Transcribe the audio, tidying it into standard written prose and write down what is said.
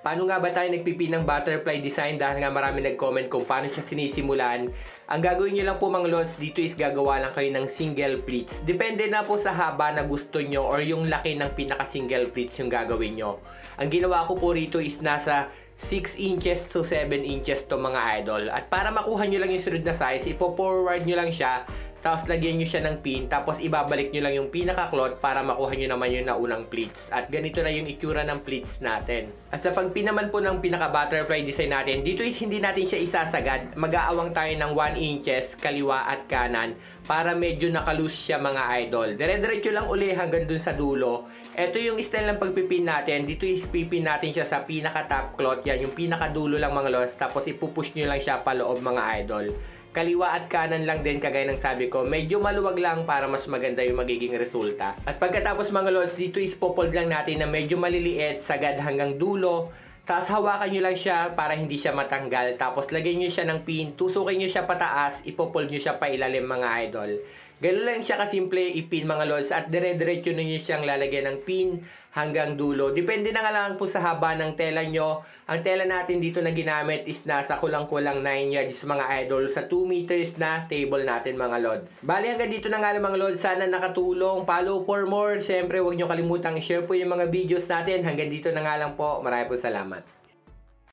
Paano nga ba tayo nagpipin ng butterfly design dahil nga marami nag-comment kung paano siya sinisimulan? Ang gagawin nyo lang po mga lods dito is gagawa lang kayo ng single pleats. Depende na po sa haba na gusto nyo or yung laki ng pinaka-single pleats yung gagawin nyo. Ang ginawa ko po rito is nasa 6 inches to 7 inches to mga idol. At para makuha nyo lang yung sunod na size, ipo-forward nyo lang siya. Tapos lagyan nyo siya ng pin, tapos ibabalik nyo lang yung pinaka-cloth para makuha nyo naman yung naunang pleats. At ganito na yung itsura ng pleats natin. At sa pagpin naman po ng pinaka-butterfly design natin, dito is hindi natin siya isasagad. Mag-aawang tayo ng 1 inches kaliwa at kanan para medyo nakaloose siya mga idol. Dire-diretso lang uli hanggang dun sa dulo. Ito yung style ng pagpipin natin. Dito is pipin natin siya sa pinaka-top cloth. Yan, yung pinaka-dulo lang mga lods. Tapos ipupush nyo lang siya paloob mga idol. Kaliwa at kanan lang din kagaya ng sabi ko. Medyo maluwag lang para mas maganda yung magiging resulta. At pagkatapos mga lods, dito is popold lang natin na medyo maliliit, sagad hanggang dulo. Tapos hawakan nyo lang siya para hindi siya matanggal. Tapos lagyan nyo siya ng pin, tusukin nyo siya pataas, ipopold nyo siya pailalim mga idol. Ganun lang siya kasimple ipin mga lods at dire-diretso na nyo siyang lalagyan ng pin hanggang dulo. Depende na nga lang po sa haba ng tela nyo. Ang tela natin dito na ginamit is nasa kulang-kulang 9 yards mga idol sa 2 meters na table natin mga lods. Bali hanggang dito na nga lang mga lods. Sana nakatulong. Follow for more. Siyempre huwag nyo kalimutang i-share po yung mga videos natin. Hanggang dito na nga lang po. Maraming po salamat.